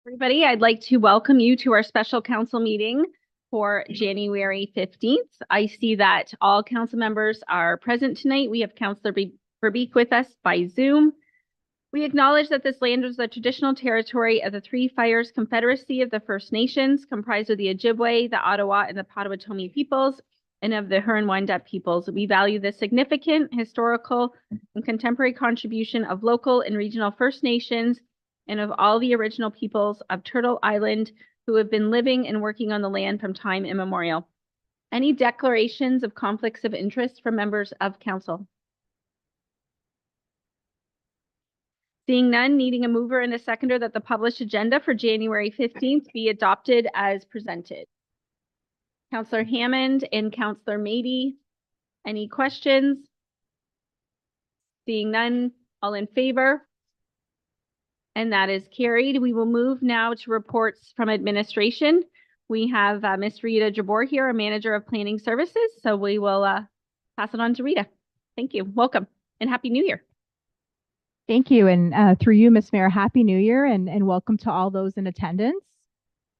Everybody, I'd like to welcome you to our special council meeting for January 15th. I see that all council members are present tonight. We have Councillor Verbeek with us by Zoom. We acknowledge that this land was the traditional territory of the Three Fires Confederacy of the First Nations, comprised of the Ojibwe, the Ottawa, and the Potawatomi peoples, and of the Huron-Wendat peoples. We value the significant historical and contemporary contribution of local and regional First Nations and of all the original peoples of Turtle Island who have been living and working on the land from time immemorial. Any declarations of conflicts of interest from members of council? Seeing none, needing a mover and a seconder that the published agenda for January 15th be adopted as presented. Councillor Hammond and Councillor Mady, any questions? Seeing none, all in favor? And that is carried. We will move now to reports from administration. We have Ms. Rita Jabor here, a manager of planning services. So we will pass it on to Rita. Thank you. Welcome and Happy New Year. Thank you. And through you, Ms. Mayor, Happy New Year and welcome to all those in attendance.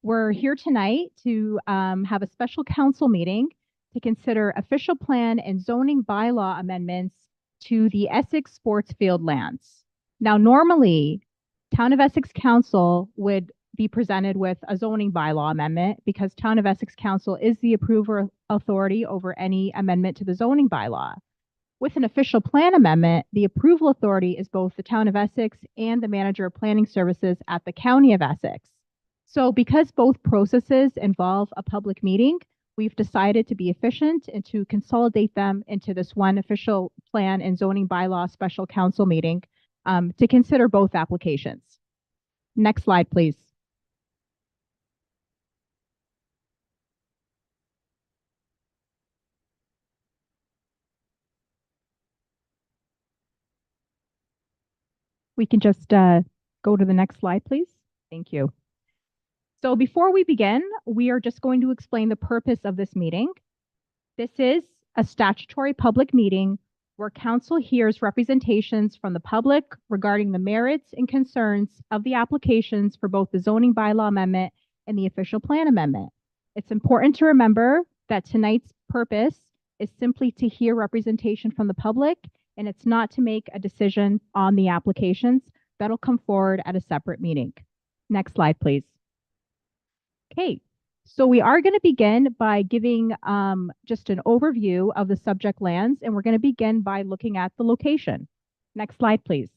We're here tonight to have a special council meeting to consider official plan and zoning bylaw amendments to the Essex Sports Field lands. Now, normally, Town of Essex Council would be presented with a zoning bylaw amendment because Town of Essex Council is the approver authority over any amendment to the zoning bylaw. With an official plan amendment, the approval authority is both the Town of Essex and the Manager of Planning Services at the County of Essex. So because both processes involve a public meeting, we've decided to be efficient and to consolidate them into this one official plan and zoning bylaw special council meeting to consider both applications. Next slide, please. We can just go to the next slide, please. Thank you. So before we begin, we are just going to explain the purpose of this meeting. This is a statutory public meeting where council hears representations from the public regarding the merits and concerns of the applications for both the zoning bylaw amendment and the official plan amendment. It's important to remember that tonight's purpose is simply to hear representation from the public, and it's not to make a decision on the applications. That'll come forward at a separate meeting. Next slide, please. Okay, so we are going to begin by giving just an overview of the subject lands, and we're going to begin by looking at the location. Next slide, please.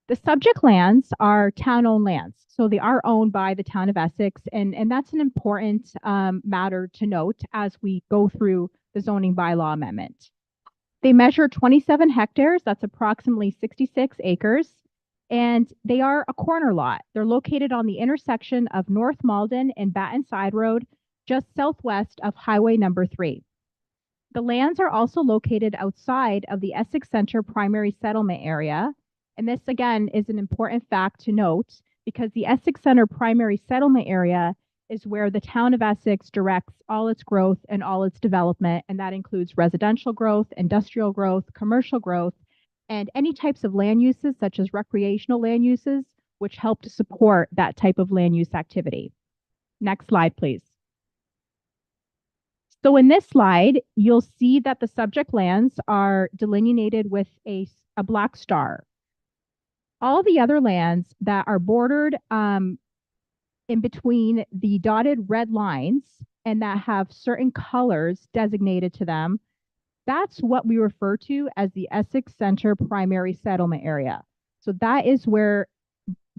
The subject lands are town-owned lands, so they are owned by the Town of Essex, and that's an important matter to note as we go through the zoning bylaw amendment. They measure 27 hectares, that's approximately 66 acres, and they are a corner lot. They're located on the intersection of North Malden and Batten Side Road, just southwest of Highway number 3. The lands are also located outside of the Essex Center primary settlement area. And this, again, is an important fact to note because the Essex Center primary settlement area is where the Town of Essex directs all its growth and all its development. And that includes residential growth, industrial growth, commercial growth, and any types of land uses such as recreational land uses, which help to support that type of land use activity. Next slide, please. So in this slide, you'll see that the subject lands are delineated with a black star. All the other lands that are bordered in between the dotted red lines and that have certain colors designated to them, that's what we refer to as the Essex Center primary settlement area. So that is where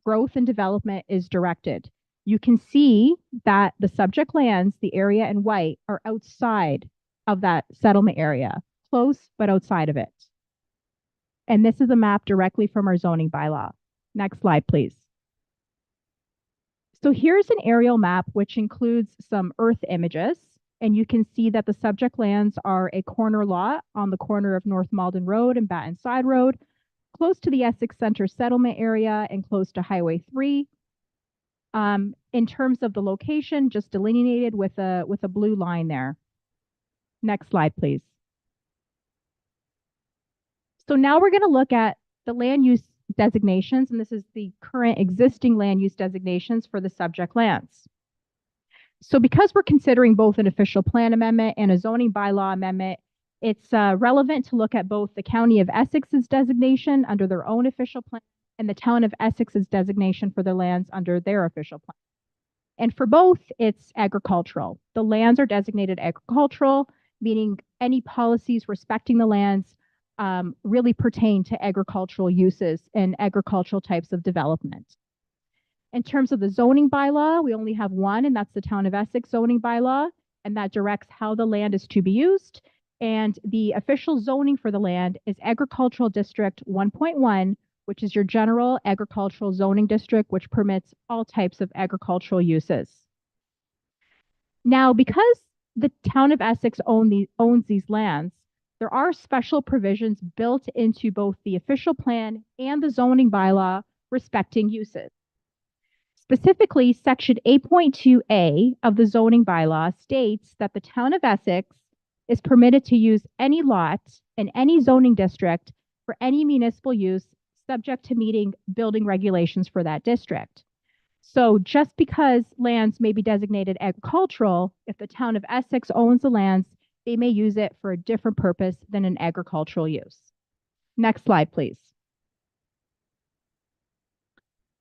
growth and development is directed. You can see that the subject lands, the area in white, are outside of that settlement area, close but outside of it. And this is a map directly from our zoning bylaw. Next slide, please. So here's an aerial map which includes some earth images. And you can see that the subject lands are a corner lot on the corner of North Malden Road and Batten Side Road, close to the Essex Center settlement area and close to Highway 3. In terms of the location, just delineated with a blue line there. Next slide, please. So now we're going to look at the land use designations, and this is the current existing land use designations for the subject lands. So because we're considering both an official plan amendment and a zoning bylaw amendment, it's relevant to look at both the County of Essex's designation under their own official plan and the Town of Essex's designation for their lands under their official plan. And for both, it's agricultural. The lands are designated agricultural, meaning any policies respecting the lands really pertain to agricultural uses and agricultural types of development. In terms of the zoning bylaw, we only have one, and that's the Town of Essex zoning bylaw, and that directs how the land is to be used. And the official zoning for the land is Agricultural District 1.1, which is your general agricultural zoning district, which permits all types of agricultural uses. Now, because the Town of Essex owns these lands, there are special provisions built into both the official plan and the zoning bylaw respecting uses. Specifically, Section 8.2A of the zoning bylaw states that the Town of Essex is permitted to use any lot in any zoning district for any municipal use subject to meeting building regulations for that district. So just because lands may be designated agricultural, if the Town of Essex owns the lands, they may use it for a different purpose than an agricultural use. Next slide, please.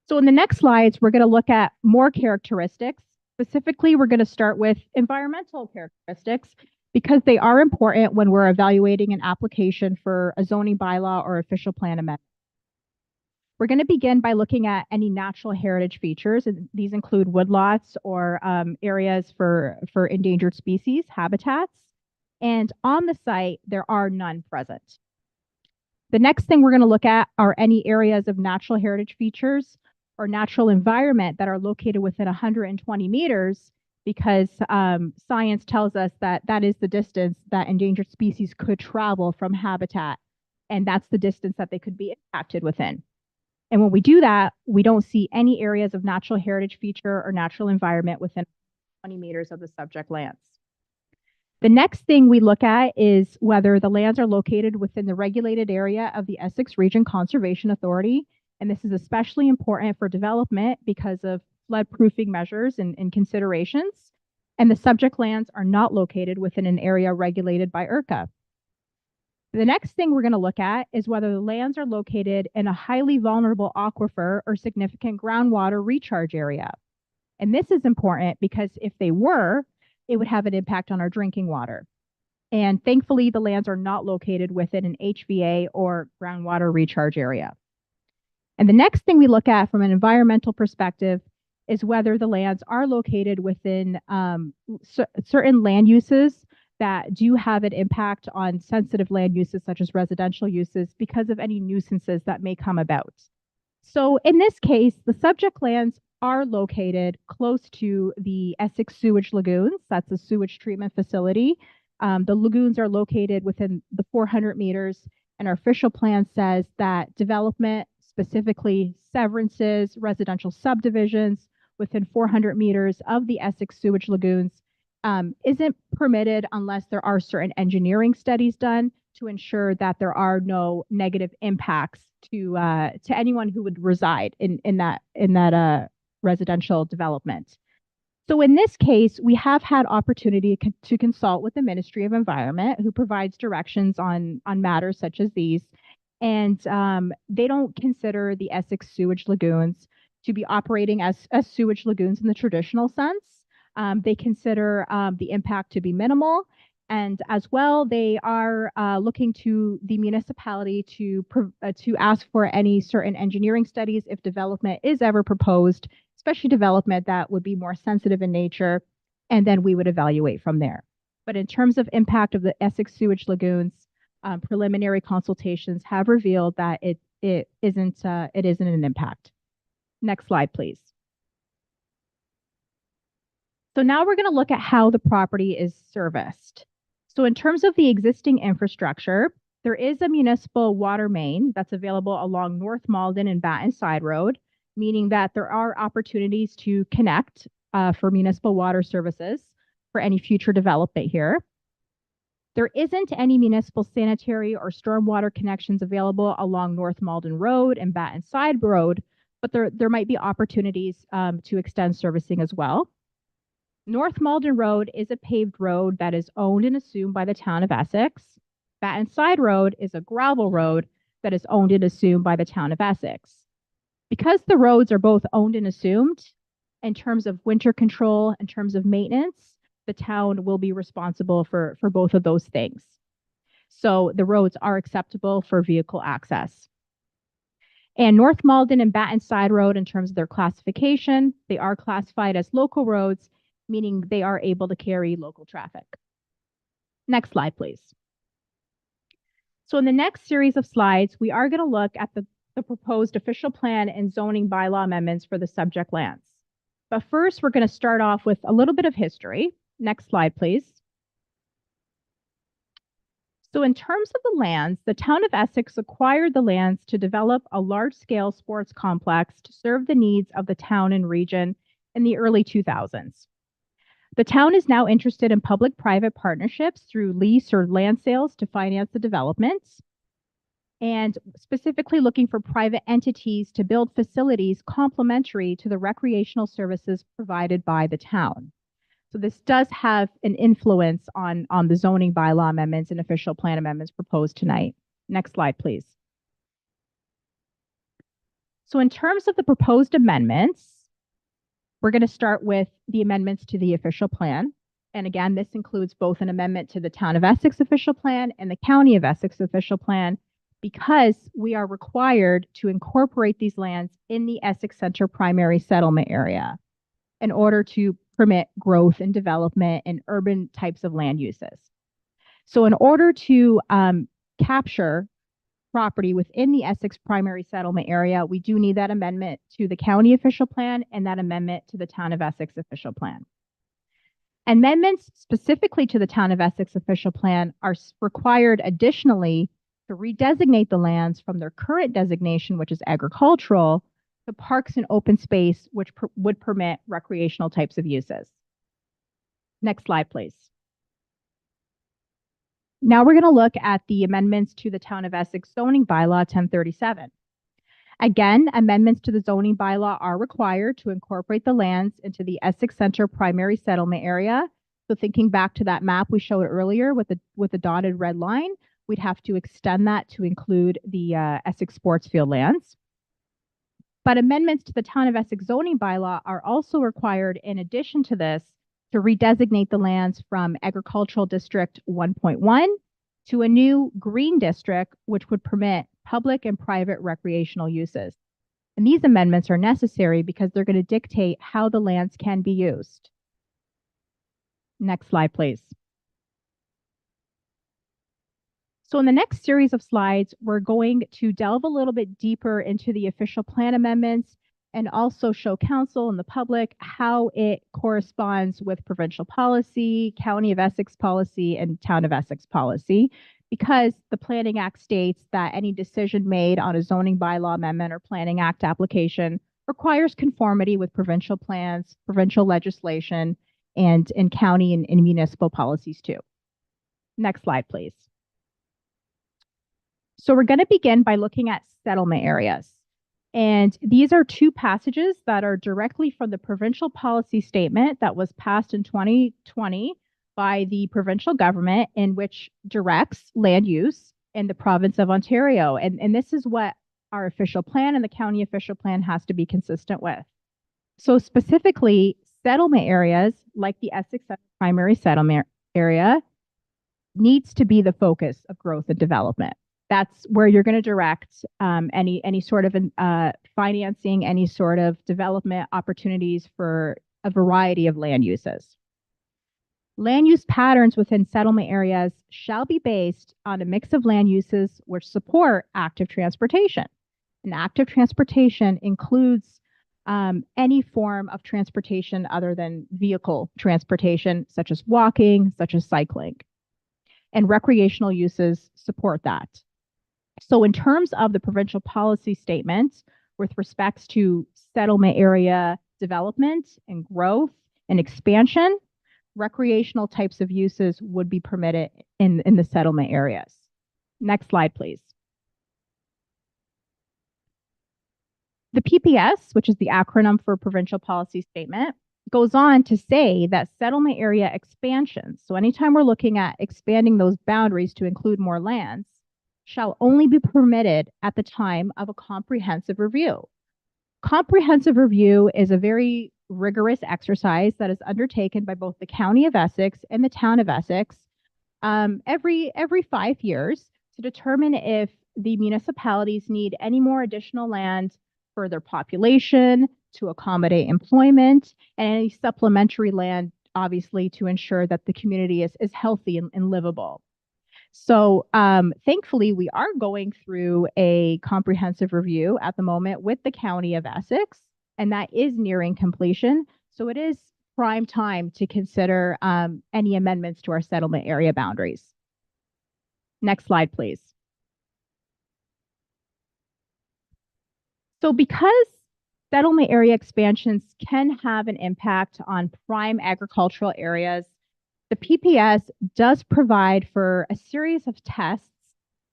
So in the next slides, we're going to look at more characteristics. Specifically, we're going to start with environmental characteristics because they are important when we're evaluating an application for a zoning bylaw or official plan amendment. We're going to begin by looking at any natural heritage features, and these include woodlots or areas for endangered species, habitats. And on the site, there are none present. The next thing we're going to look at are any areas of natural heritage features or natural environment that are located within 120 meters, because science tells us that that is the distance that endangered species could travel from habitat, and that's the distance that they could be impacted within. And when we do that, we don't see any areas of natural heritage feature or natural environment within 20 meters of the subject lands. The next thing we look at is whether the lands are located within the regulated area of the Essex Region Conservation Authority. And this is especially important for development because of flood-proofing measures and considerations. And the subject lands are not located within an area regulated by IRCA. The next thing we're going to look at is whether the lands are located in a highly vulnerable aquifer or significant groundwater recharge area. And this is important because if they were, it would have an impact on our drinking water. And thankfully, the lands are not located within an HVA or groundwater recharge area. And the next thing we look at from an environmental perspective is whether the lands are located within certain land uses that do have an impact on sensitive land uses such as residential uses because of any nuisances that may come about. So in this case, the subject lands are located close to the Essex Sewage Lagoons. That's a sewage treatment facility. The lagoons are located within the 400 meters, and our official plan says that development, specifically severances, residential subdivisions within 400 meters of the Essex Sewage Lagoons isn't permitted unless there are certain engineering studies done to ensure that there are no negative impacts to anyone who would reside in that residential development. So in this case, we have had opportunity to consult with the Ministry of Environment, who provides directions on matters such as these. And they don't consider the Essex Sewage Lagoons to be operating as sewage lagoons in the traditional sense. They consider the impact to be minimal. And as well, they are looking to the municipality to ask for any certain engineering studies if development is ever proposed, especially development that would be more sensitive in nature, and then we would evaluate from there. But in terms of impact of the Essex Sewage Lagoons, preliminary consultations have revealed that it isn't an impact. Next slide, please. So now we're going to look at how the property is serviced. So in terms of the existing infrastructure, there is a municipal water main that's available along North Malden and Batten Side Road, meaning that there are opportunities to connect for municipal water services for any future development here. There isn't any municipal sanitary or stormwater connections available along North Malden Road and Batten Side Road, but there might be opportunities to extend servicing as well. North Malden Road is a paved road that is owned and assumed by the town of Essex. Batten Side Road is a gravel road that is owned and assumed by the town of Essex. Because the roads are both owned and assumed, in terms of winter control, in terms of maintenance, the town will be responsible for both of those things. So the roads are acceptable for vehicle access. And North Malden and Batten Side Road, in terms of their classification, they are classified as local roads, meaning they are able to carry local traffic. Next slide, please. So in the next series of slides, we are going to look at the proposed official plan and zoning bylaw amendments for the subject lands. But first, we're going to start off with a little bit of history. Next slide, please. So in terms of the lands, the town of Essex acquired the lands to develop a large-scale sports complex to serve the needs of the town and region in the early 2000s. The town is now interested in public-private partnerships through lease or land sales to finance the developments, and specifically looking for private entities to build facilities complementary to the recreational services provided by the town. So this does have an influence on the zoning bylaw amendments and official plan amendments proposed tonight. Next slide, please. So in terms of the proposed amendments, we're going to start with the amendments to the official plan. And again, this includes both an amendment to the Town of Essex official plan and the County of Essex official plan, because we are required to incorporate these lands in the Essex Center primary settlement area in order to permit growth and development in urban types of land uses. So in order to capture property within the Essex primary settlement area, we do need that amendment to the county official plan and that amendment to the Town of Essex official plan. Amendments specifically to the Town of Essex official plan are required additionally to redesignate the lands from their current designation, which is agricultural, to parks and open space, which would permit recreational types of uses. Next slide, please. Now we're going to look at the amendments to the Town of Essex zoning bylaw 1037. Again, amendments to the zoning bylaw are required to incorporate the lands into the Essex Center primary settlement area. So thinking back to that map we showed earlier with the dotted red line, we'd have to extend that to include the Essex sports field lands. But amendments to the Town of Essex zoning bylaw are also required in addition to this to redesignate the lands from Agricultural District 1.1 to a new green district, which would permit public and private recreational uses. And these amendments are necessary because they're going to dictate how the lands can be used. Next slide, please. So in the next series of slides, we're going to delve a little bit deeper into the official plan amendments and also show council and the public how it corresponds with provincial policy, County of Essex policy, and Town of Essex policy, because the Planning Act states that any decision made on a zoning bylaw amendment or Planning Act application requires conformity with provincial plans, provincial legislation, and in county and municipal policies too. Next slide, please. So we're going to begin by looking at settlement areas. And these are two passages that are directly from the provincial policy statement that was passed in 2020 by the provincial government, in which directs land use in the province of Ontario. And this is what our official plan and the county official plan has to be consistent with. So specifically, settlement areas like the Essex primary settlement area needs to be the focus of growth and development. That's where you're going to direct any sort of financing, any sort of development opportunities for a variety of land uses. Land use patterns within settlement areas shall be based on a mix of land uses which support active transportation. And active transportation includes any form of transportation other than vehicle transportation, such as walking, such as cycling. And recreational uses support that. So in terms of the provincial policy statement with respects to settlement area development and growth and expansion, recreational types of uses would be permitted in the settlement areas. Next slide, please. The PPS, which is the acronym for Provincial Policy Statement, goes on to say that settlement area expansions, so anytime we're looking at expanding those boundaries to include more lands, shall only be permitted at the time of a comprehensive review. Comprehensive review is a very rigorous exercise that is undertaken by both the County of Essex and the Town of Essex every 5 years to determine if the municipalities need any more additional land for their population, to accommodate employment, and any supplementary land, obviously, to ensure that the community is healthy and livable. So thankfully, we are going through a comprehensive review at the moment with the County of Essex, and that is nearing completion. So it is prime time to consider any amendments to our settlement area boundaries. Next slide, please. So because settlement area expansions can have an impact on prime agricultural areas, the PPS does provide for a series of tests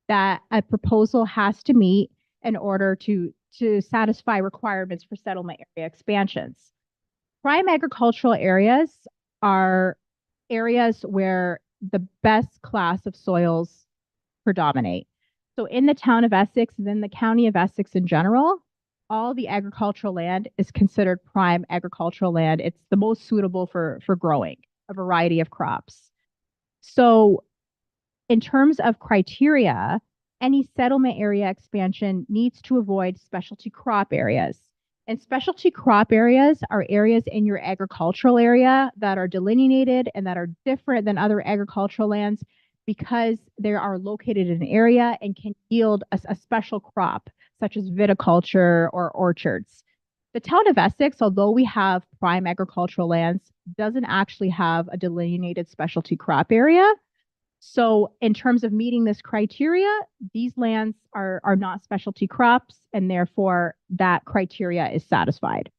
that a proposal has to meet in order to satisfy requirements for settlement area expansions. Prime agricultural areas are areas where the best class of soils predominate. So in the Town of Essex and in the County of Essex in general, all the agricultural land is considered prime agricultural land. It's the most suitable for growing a variety of crops. So in terms of criteria, any settlement area expansion needs to avoid specialty crop areas. And specialty crop areas are areas in your agricultural area that are delineated and that are different than other agricultural lands because they are located in an area and can yield a special crop, such as viticulture or orchards. The Town of Essex, although we have prime agricultural lands, doesn't actually have a delineated specialty crop area. So in terms of meeting this criteria, these lands are not specialty crops, and therefore that criteria is satisfied.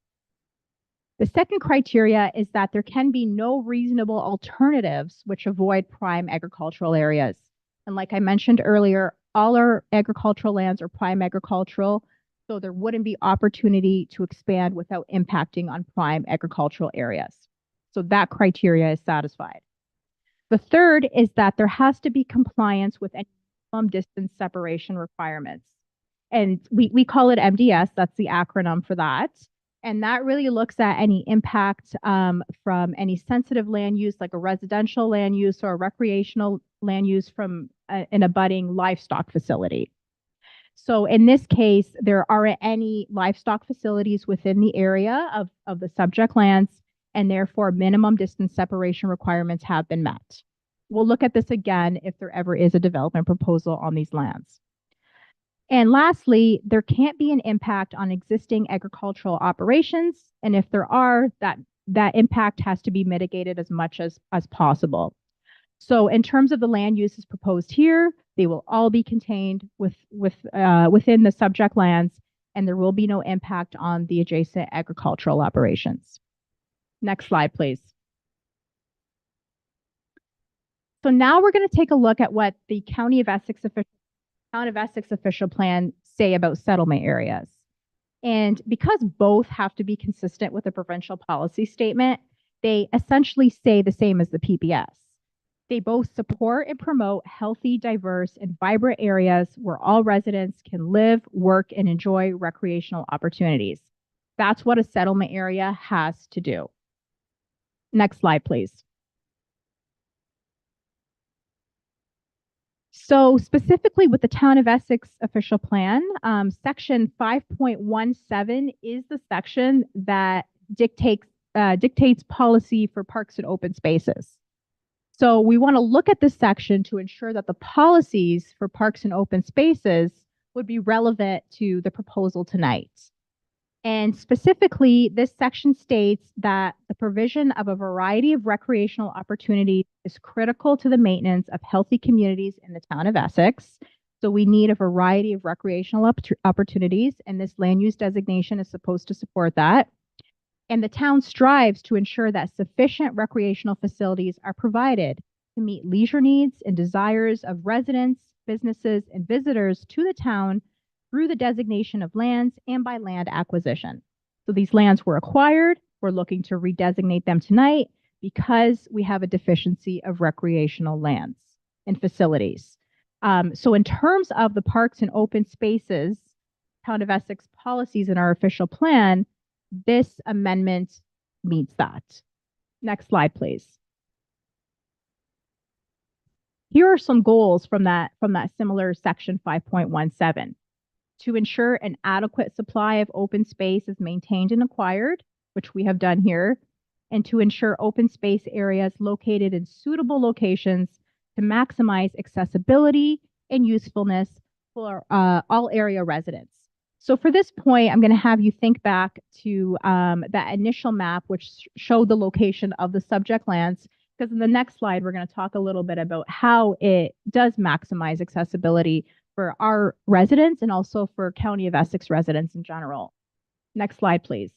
The second criteria is that there can be no reasonable alternatives which avoid prime agricultural areas. And like I mentioned earlier, all our agricultural lands are prime agricultural, so there wouldn't be opportunity to expand without impacting on prime agricultural areas. So that criteria is satisfied. The third is that there has to be compliance with any minimum distance separation requirements. And we call it MDS, that's the acronym for that. And that really looks at any impact from any sensitive land use, like a residential land use or a recreational land use from an abutting livestock facility. So in this case, there aren't any livestock facilities within the area of the subject lands, and therefore minimum distance separation requirements have been met. We'll look at this again if there ever is a development proposal on these lands. And lastly, there can't be an impact on existing agricultural operations. And if there are, that impact has to be mitigated as much as possible. So in terms of the land uses proposed here, they will all be contained within the subject lands, and there will be no impact on the adjacent agricultural operations. Next slide, please. So now we're going to take a look at what the County of Essex official plan say about settlement areas. And because both have to be consistent with the provincial policy statement, they essentially say the same as the PPS. They both support and promote healthy, diverse, and vibrant areas where all residents can live, work, and enjoy recreational opportunities. That's what a settlement area has to do. Next slide, please. So specifically with the Town of Essex official plan, section 5.17 is the section that dictates policy for parks and open spaces. So we want to look at this section to ensure that the policies for parks and open spaces would be relevant to the proposal tonight. And specifically, this section states that the provision of a variety of recreational opportunities is critical to the maintenance of healthy communities in the Town of Essex. So we need a variety of recreational opportunities, and this land use designation is supposed to support that. And the town strives to ensure that sufficient recreational facilities are provided to meet leisure needs and desires of residents, businesses, and visitors to the town through the designation of lands and by land acquisition. So these lands were acquired. We're looking to redesignate them tonight because we have a deficiency of recreational lands and facilities. So in terms of the parks and open spaces, Town of Essex policies in our official plan, this amendment meets that. Next slide, please. Here are some goals from that similar section 5.17. To ensure an adequate supply of open space is maintained and acquired, which we have done here, and to ensure open space areas located in suitable locations to maximize accessibility and usefulness for all area residents. So for this point, I'm going to have you think back to that initial map, which showed the location of the subject lands, because in the next slide, we're going to talk a little bit about how it does maximize accessibility for our residents and also for County of Essex residents in general. Next slide, please.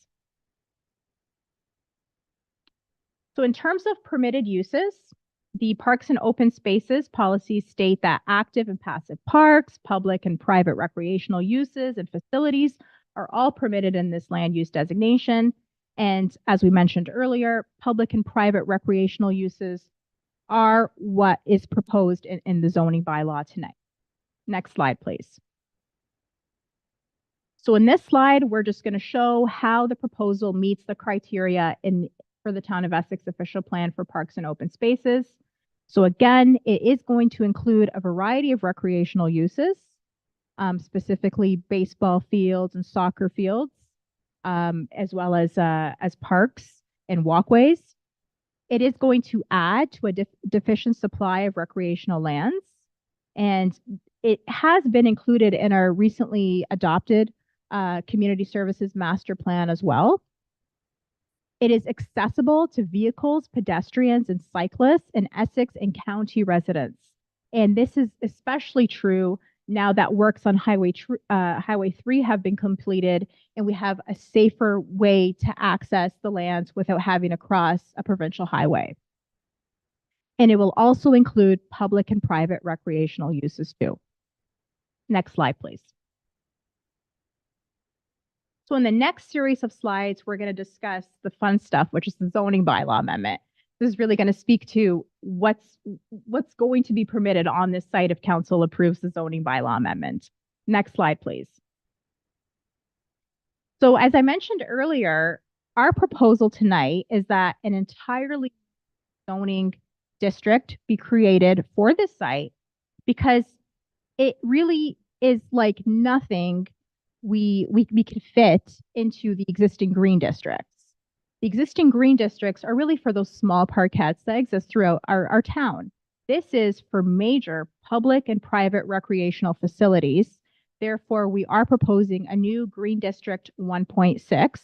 So in terms of permitted uses, the parks and open spaces policies state that active and passive parks, public and private recreational uses and facilities are all permitted in this land use designation. And as we mentioned earlier, public and private recreational uses are what is proposed in the zoning bylaw tonight. Next slide, please. So in this slide, we're just going to show how the proposal meets the criteria for the Town of Essex official plan for parks and open spaces. So again, it is going to include a variety of recreational uses, specifically baseball fields and soccer fields, as well as parks and walkways. It is going to add to a deficient supply of recreational lands, and it has been included in our recently adopted community services master plan as well. It is accessible to vehicles, pedestrians, and cyclists in Essex and county residents. And this is especially true now that works on Highway 3 have been completed and we have a safer way to access the lands without having to cross a provincial highway. And it will also include public and private recreational uses too. Next slide, please. So in the next series of slides, we're going to discuss the fun stuff, which is the zoning bylaw amendment. This is really going to speak to what's going to be permitted on this site if council approves the zoning bylaw amendment. Next slide, please. So as I mentioned earlier, our proposal tonight is that an entirely zoning district be created for this site because it really is like nothing we can fit into the existing green districts. The existing green districts are really for those small parkettes that exist throughout our town. This is for major public and private recreational facilities. Therefore, we are proposing a new Green District 1.6,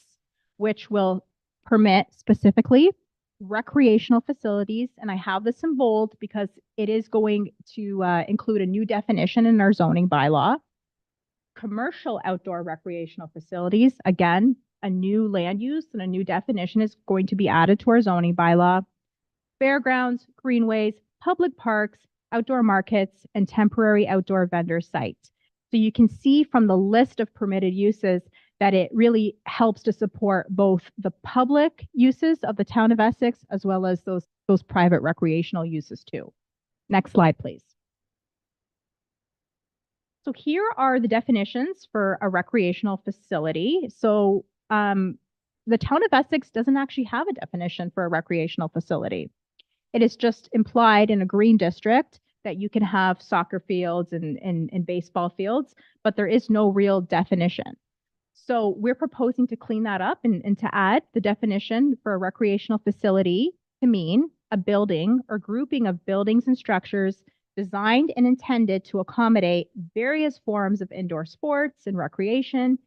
which will permit specifically recreational facilities. And I have this in bold because it is going to include a new definition in our zoning bylaw. Commercial outdoor recreational facilities, again, a new land use and a new definition is going to be added to our zoning bylaw. Fairgrounds, greenways, public parks, outdoor markets, and temporary outdoor vendor sites. So you can see from the list of permitted uses that it really helps to support both the public uses of the Town of Essex as well as those private recreational uses too. Next slide, please. So here are the definitions for a recreational facility. So the Town of Essex doesn't actually have a definition for a recreational facility. It is just implied in a green district that you can have soccer fields and baseball fields, but there is no real definition. So we're proposing to clean that up and to add the definition for a recreational facility to mean a building or grouping of buildings and structures designed and intended to accommodate various forms of indoor sports and recreation,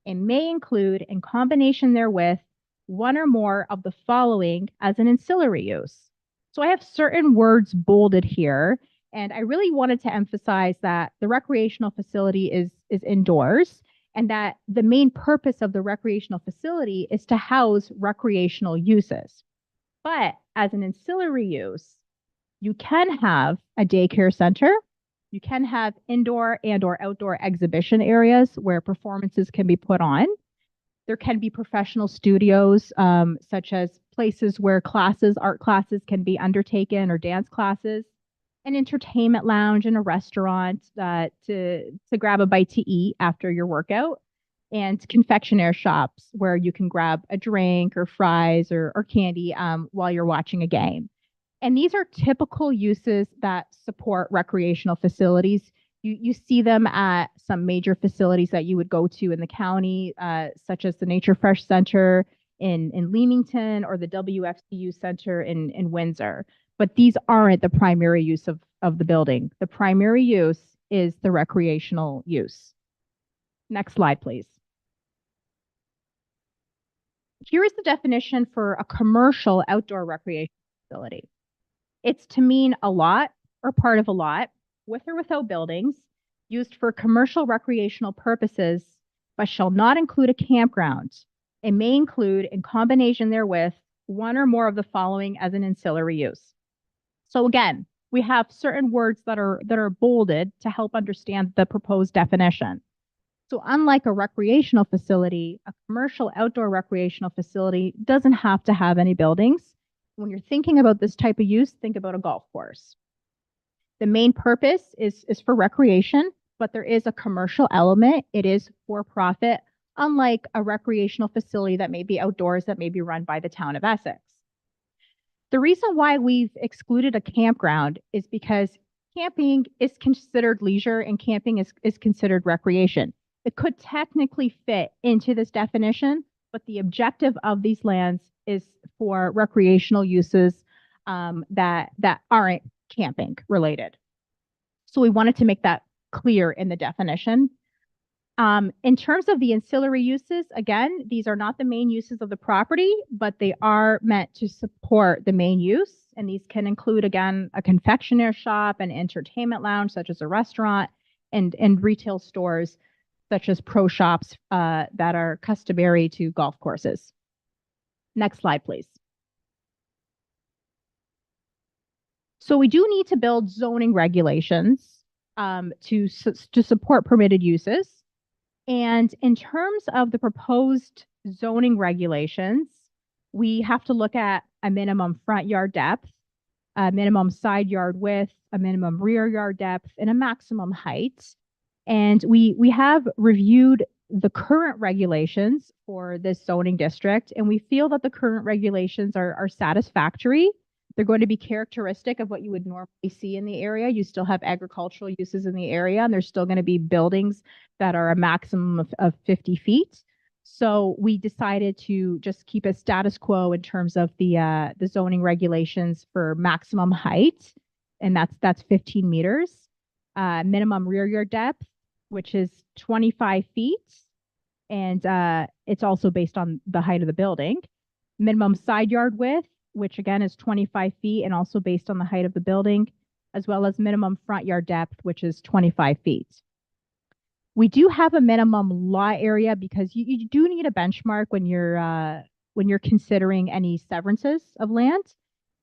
and may include, in combination therewith, one or more of the following as an ancillary use. So I have certain words bolded here, and I really wanted to emphasize that the recreational facility is indoors, and that the main purpose of the recreational facility is to house recreational uses. But as an ancillary use, you can have a daycare center. You can have indoor and or outdoor exhibition areas where performances can be put on. There can be professional studios, such as places where art classes can be undertaken, or dance classes, an entertainment lounge and a restaurant to grab a bite to eat after your workout, and confectionery shops where you can grab a drink or fries or candy while you're watching a game. And these are typical uses that support recreational facilities. You see them at some major facilities that you would go to in the county, such as the Nature Fresh Center in Leamington or the WFCU Center in Windsor. But these aren't the primary use of the building. The primary use is the recreational use. Next slide, please. Here is the definition for a commercial outdoor recreation facility. It's to mean a lot or part of a lot, with or without buildings, used for commercial recreational purposes, but shall not include a campground. It may include, in combination therewith, one or more of the following as an ancillary use. So again, we have certain words that are bolded to help understand the proposed definition. So unlike a recreational facility, a commercial outdoor recreational facility doesn't have to have any buildings. When you're thinking about this type of use, think about a golf course. The main purpose is for recreation, but there is a commercial element. It is for profit, unlike a recreational facility that may be outdoors, that may be run by the town of Essex. The reason why we've excluded a campground is because camping is considered leisure and camping is considered recreation. It could technically fit into this definition, but the objective of these lands is for recreational uses that aren't camping related. So we wanted to make that clear in the definition. In terms of the ancillary uses, again, these are not the main uses of the property, but they are meant to support the main use. And these can include, again, a confectionery shop, an entertainment lounge, such as a restaurant, and retail stores, such as pro shops that are customary to golf courses. Next slide, please. So we do need to build zoning regulations to support permitted uses. And in terms of the proposed zoning regulations, we have to look at a minimum front yard depth, a minimum side yard width, a minimum rear yard depth, and a maximum height. And we have reviewed the current regulations for this zoning district, and we feel that the current regulations are satisfactory. They're going to be characteristic of what you would normally see in the area. You still have agricultural uses in the area, and there's still going to be buildings that are a maximum of 50 feet. So we decided to just keep a status quo in terms of the zoning regulations for maximum height, and that's 15 meters. Minimum rear yard depth, which is 25 feet, and it's also based on the height of the building. Minimum side yard width, which again is 25 feet and also based on the height of the building, as well as minimum front yard depth, which is 25 feet. We do have a minimum lot area because you do need a benchmark when you're considering any severances of land.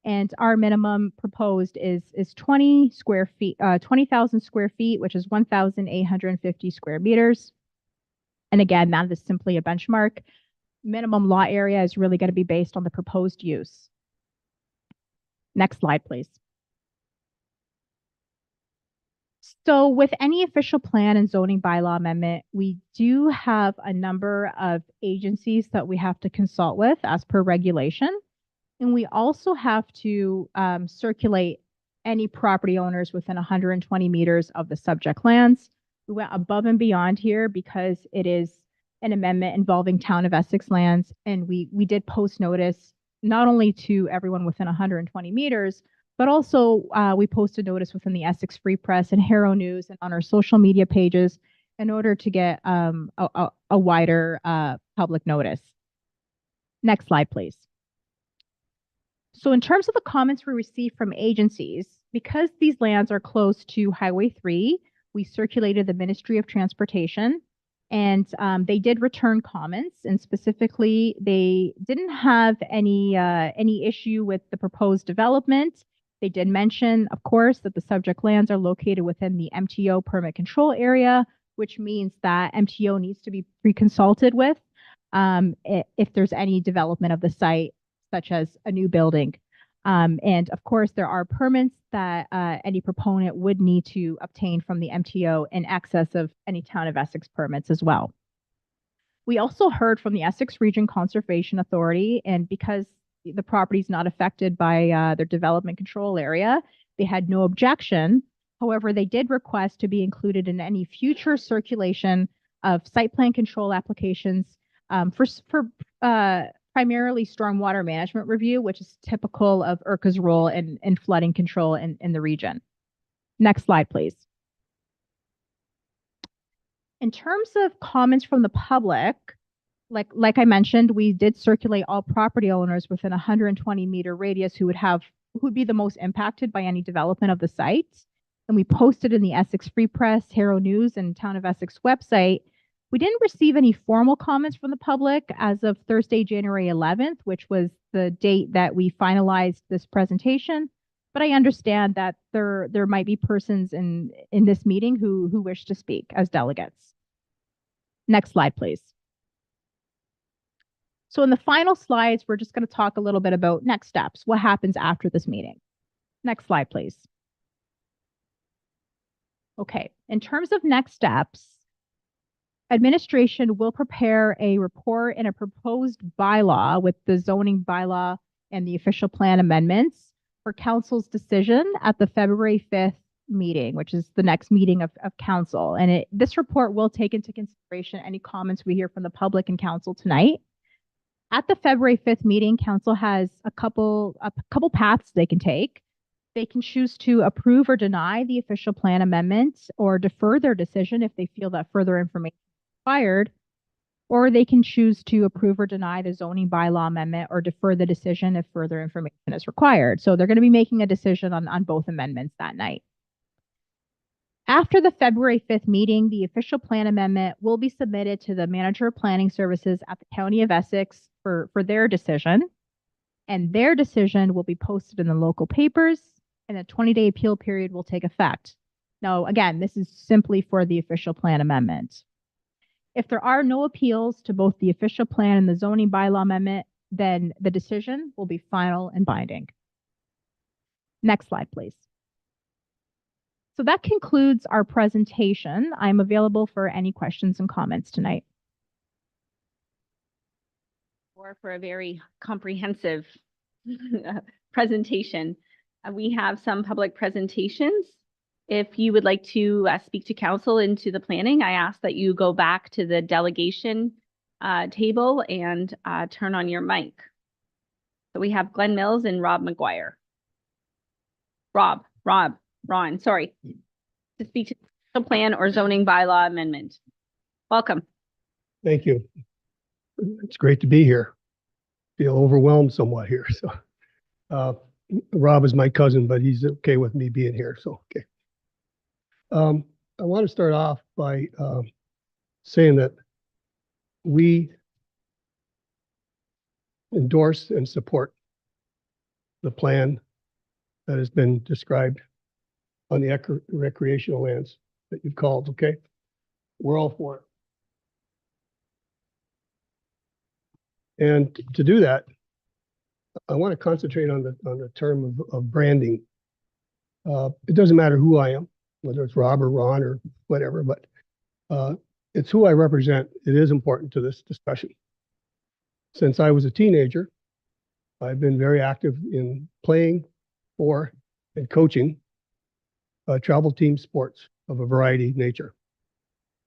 And our minimum proposed is 20 square feet, 20,000 square feet, which is 1,850 square meters. And again, that is simply a benchmark. Minimum lot area is really going to be based on the proposed use. Next slide, please. So with any official plan and zoning bylaw amendment, we do have a number of agencies that we have to consult with as per regulation. And we also have to circulate any property owners within 120 meters of the subject lands. We went above and beyond here because it is an amendment involving Town of Essex lands. And we did post notice not only to everyone within 120 meters, but also we posted notice within the Essex Free Press and Harrow News and on our social media pages in order to get a wider public notice. Next slide, please. So in terms of the comments we received from agencies, because these lands are close to Highway 3, we circulated the Ministry of Transportation. And they did return comments, and specifically, they didn't have any issue with the proposed development. They did mention, of course, that the subject lands are located within the MTO permit control area, which means that MTO needs to be pre-consulted with if there's any development of the site, such as a new building. And of course, there are permits that any proponent would need to obtain from the MTO in excess of any Town of Essex permits as well. We also heard from the Essex Region Conservation Authority, and because the property is not affected by their development control area, they had no objection. However, they did request to be included in any future circulation of site plan control applications for primarily stormwater management review, which is typical of IRCA's role in flooding control in the region. Next slide, please. In terms of comments from the public, like I mentioned, we did circulate all property owners within a 120-meter radius who would be the most impacted by any development of the site. And we posted in the Essex Free Press, Harrow News, and Town of Essex website. We didn't receive any formal comments from the public as of Thursday, January 11th, which was the date that we finalized this presentation. But I understand that there might be persons in this meeting who wish to speak as delegates. Next slide, please. So in the final slides, we're just going to talk a little bit about next steps. What happens after this meeting? Next slide, please. Okay, in terms of next steps, administration will prepare a report and a proposed bylaw with the zoning bylaw and the official plan amendments for council's decision at the February 5th meeting, which is the next meeting of council. And this report will take into consideration any comments we hear from the public and council tonight. At the February 5th meeting, council has a couple paths they can take. They can choose to approve or deny the official plan amendment or defer their decision if they feel that further information is required, or they can choose to approve or deny the zoning bylaw amendment or defer the decision if further information is required. So they're going to be making a decision on both amendments that night. After the February 5th meeting, the official plan amendment will be submitted to the Manager of Planning Services at the County of Essex for their decision, and their decision will be posted in the local papers, and a 20-day appeal period will take effect. Now, again, this is simply for the official plan amendment. If there are no appeals to both the official plan and the zoning bylaw amendment, then the decision will be final and binding. Next slide, please. So that concludes our presentation. I'm available for any questions and comments tonight. Or for a very comprehensive presentation. We have some public presentations. If you would like to speak to council into the planning, I ask that you go back to the delegation table and turn on your mic. So we have Glenn Mills and Rob McGuire. Ron, sorry, to speak to the plan or zoning bylaw amendment. Welcome. Thank you. It's great to be here. Feel overwhelmed somewhat here. So Rob is my cousin, but he's okay with me being here. So, okay. I want to start off by saying that we endorse and support the plan that has been described on the recreational lands that you've called, okay? We're all for it. And to do that, I want to concentrate on the term of branding. It doesn't matter who I am, whether it's Rob or Ron or whatever, but it's who I represent. It is important to this discussion. Since I was a teenager, I've been very active in playing for and coaching travel team sports of a variety of nature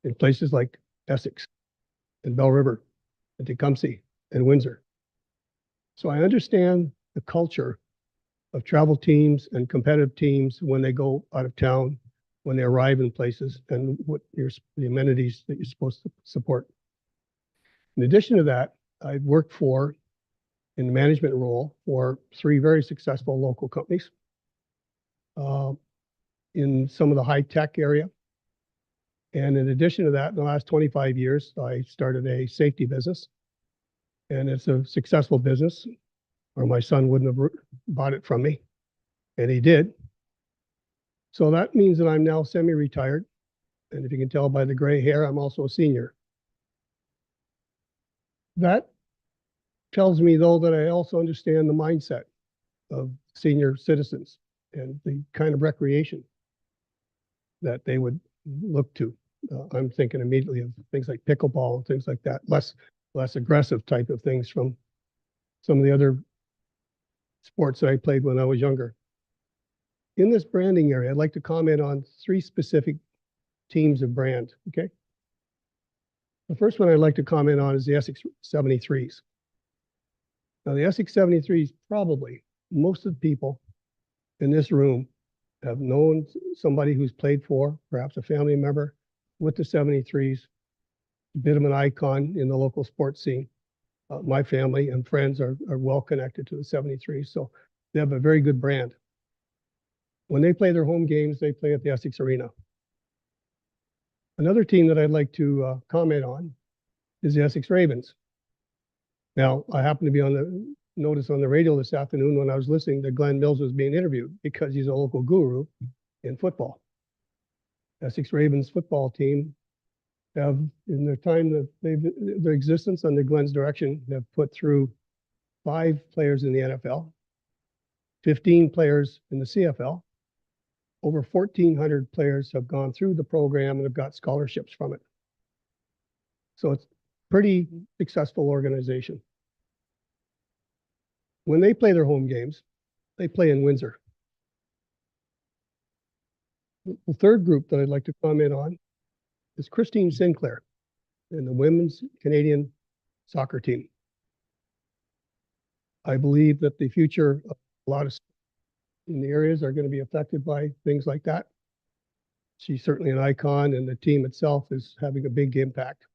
in places like Essex and Bell River and Tecumseh and Windsor. So I understand the culture of travel teams and competitive teams when they go out of town, when they arrive in places, and what the amenities that you're supposed to support. In addition to that, I've worked in the management role for 3 very successful local companies in some of the high-tech area, And in addition to that, in the last 25 years, I started a safety business. And it's a successful business, or my son wouldn't have bought it from me. And he did. So that means that I'm now semi-retired. And if you can tell by the gray hair, I'm also a senior. That tells me, though, that I also understand the mindset of senior citizens and the kind of recreation that they would look to. I'm thinking immediately of things like pickleball and things like that, less aggressive type of things from some of the other sports that I played when I was younger. In this branding area, I'd like to comment on 3 specific teams of brand, okay? The first one I'd like to comment on is the Essex 73s. Now, the Essex 73s, probably most of the people in this room have known somebody who's played for, perhaps a family member with the 73s, a bit of an icon in the local sports scene. My family and friends are well connected to the 73s, so they have a very good brand. When they play their home games, they play at the Essex Arena. Another team that I'd like to comment on is the Essex Ravens. Now, I happened to be on the notice on the radio this afternoon when I was listening that Glenn Mills was being interviewed because he's a local guru in football. Essex Ravens football team have, in their time that their existence under Glenn's direction, have put through 5 players in the NFL, 15 players in the CFL. Over 1,400 players have gone through the program and have got scholarships from it. So it's a pretty successful organization. When they play their home games, they play in Windsor. The third group that I'd like to comment on is Christine Sinclair and the women's Canadian soccer team. I believe that the future of a lot of in the areas are going to be affected by things like that. She's certainly an icon, and the team itself is having a big impact.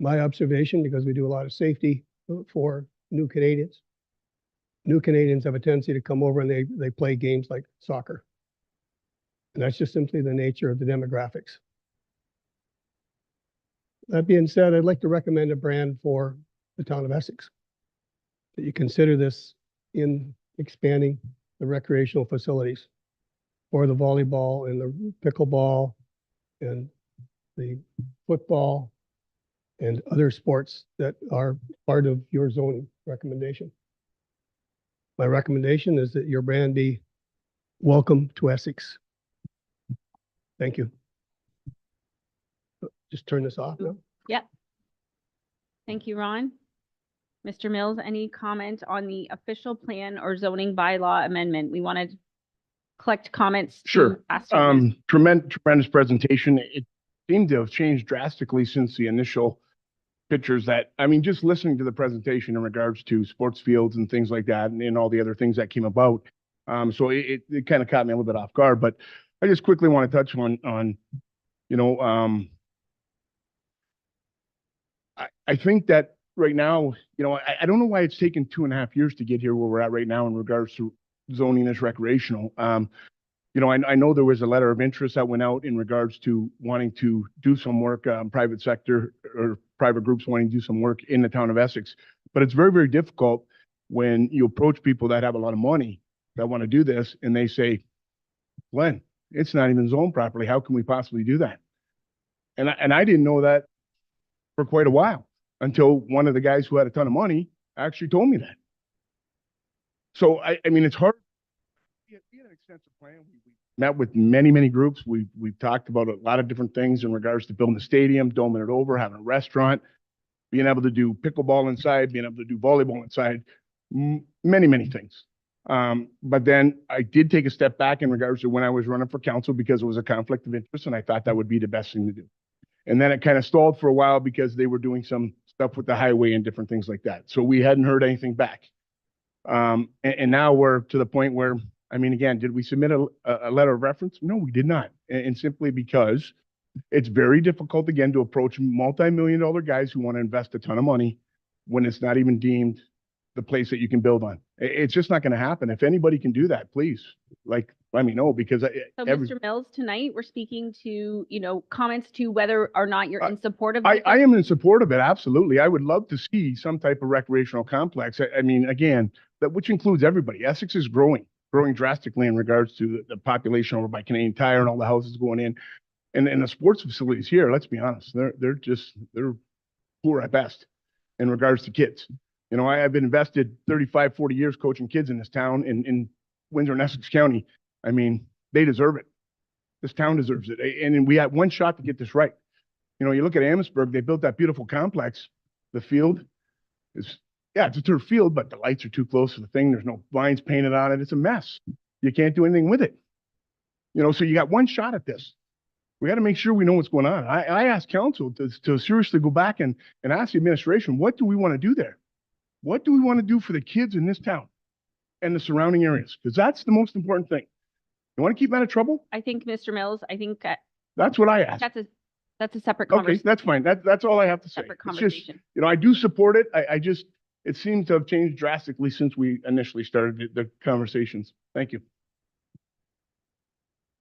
My observation, because we do a lot of safety for new Canadians have a tendency to come over and they play games like soccer. And that's just simply the nature of the demographics. That being said, I'd like to recommend a brand for the town of Essex, that you consider this in expanding the recreational facilities for the volleyball and the pickleball and the football and other sports that are part of your zoning recommendation. My recommendation is that your brand be Welcome to Essex. Thank you. Just turn this off now. Yep. Thank you, Ron. Mr. Mills, any comment on the official plan or zoning bylaw amendment? We want to collect comments. Sure. To Tremendous presentation. It seemed to have changed drastically since the initial pictures that, I mean, just listening to the presentation in regards to sports fields and things like that and all the other things that came about. So it kind of caught me a little bit off guard, but I just quickly want to touch on, you know, I think that right now, you know, I don't know why it's taken 2.5 years to get here where we're at right now in regards to zoning as recreational. You know, I know there was a letter of interest that went out in regards to wanting to do some work, private sector or private groups wanting to do some work in the town of Essex. But it's very, very difficult when you approach people that have a lot of money that want to do this and they say, Glenn, it's not even zoned properly. How can we possibly do that? And I didn't know that for quite a while until one of the guys who had a ton of money actually told me that. So, I mean, it's hard. We had an extensive plan. We met with many, many groups. We've talked about a lot of different things in regards to building a stadium, doming it over, having a restaurant, being able to do pickleball inside, being able to do volleyball inside, many, many things. But then I did take a step back in regards to when I was running for council because it was a conflict of interest and I thought that would be the best thing to do. And then it kind of stalled for a while because they were doing some stuff with the highway and different things like that. So we hadn't heard anything back. And now we're to the point where, I mean, again, did we submit a letter of reference? No, we did not. And simply because it's very difficult, again, to approach multi-million-dollar guys who want to invest a ton of money when it's not even deemed the place that you can build on. It's just not going to happen. If anybody can do that, please, like, let me know because So every, Mr. Mills, tonight, we're speaking to, comments to whether or not you're in support of. I am in support of it. Absolutely. I would love to see some type of recreational complex. I mean, again, that which includes everybody. Essex is growing drastically in regards to the population over by Canadian Tire and all the houses going in. And the sports facilities here, let's be honest, they're poor at best in regards to kids. You know, I've been invested 35, 40 years coaching kids in this town in Windsor and Essex County. I mean, they deserve it. This town deserves it. And we had one shot to get this right. You know, you look at Amherstburg, they built that beautiful complex. The field is, yeah, it's a turf field, but the lights are too close to the thing. There's no lines painted on it. It's a mess. You can't do anything with it. You know, so you got one shot at this. We got to make sure we know what's going on. I asked council to seriously go back and ask the administration, what do we want to do there? What do we want to do for the kids in this town and the surrounding areas? Because that's the most important thing. You want to keep them out of trouble? I think, Mr. Mills, That's what I asked. that's a separate Okay, conversation. that's fine. That's all I have to say. Separate It's just, conversation. you know, I do support it. It seems to have changed drastically since we initially started the conversations. Thank you. Is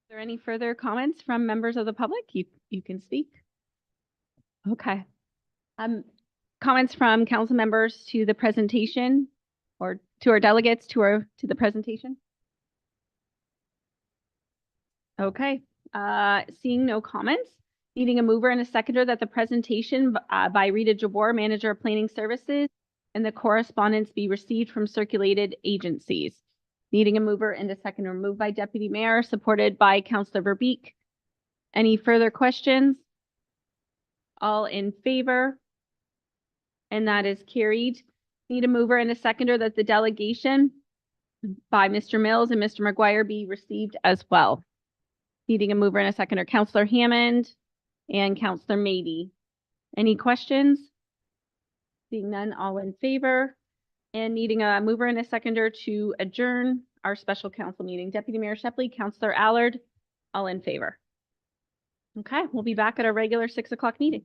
there any further comments from members of the public? You can speak. Okay. Comments from council members to the presentation or to our delegates to the presentation? Okay, seeing no comments, needing a mover and a seconder that the presentation by Rita Jabor, Manager of Planning Services, and the correspondence be received from circulated agencies. Needing a mover and a seconder, moved by Deputy Mayor, supported by Councillor Verbeek. Any further questions? All in favor? And that is carried. Need a mover and a seconder that the delegation by Mr. Mills and Mr. McGuire be received as well. Needing a mover and a seconder, Councillor Hammond and Councillor Mady. Any questions? Seeing none, all in favor. And needing a mover and a seconder to adjourn our special council meeting. Deputy Mayor Shepley, Councillor Allard, all in favor. Okay, we'll be back at our regular 6 o'clock meeting.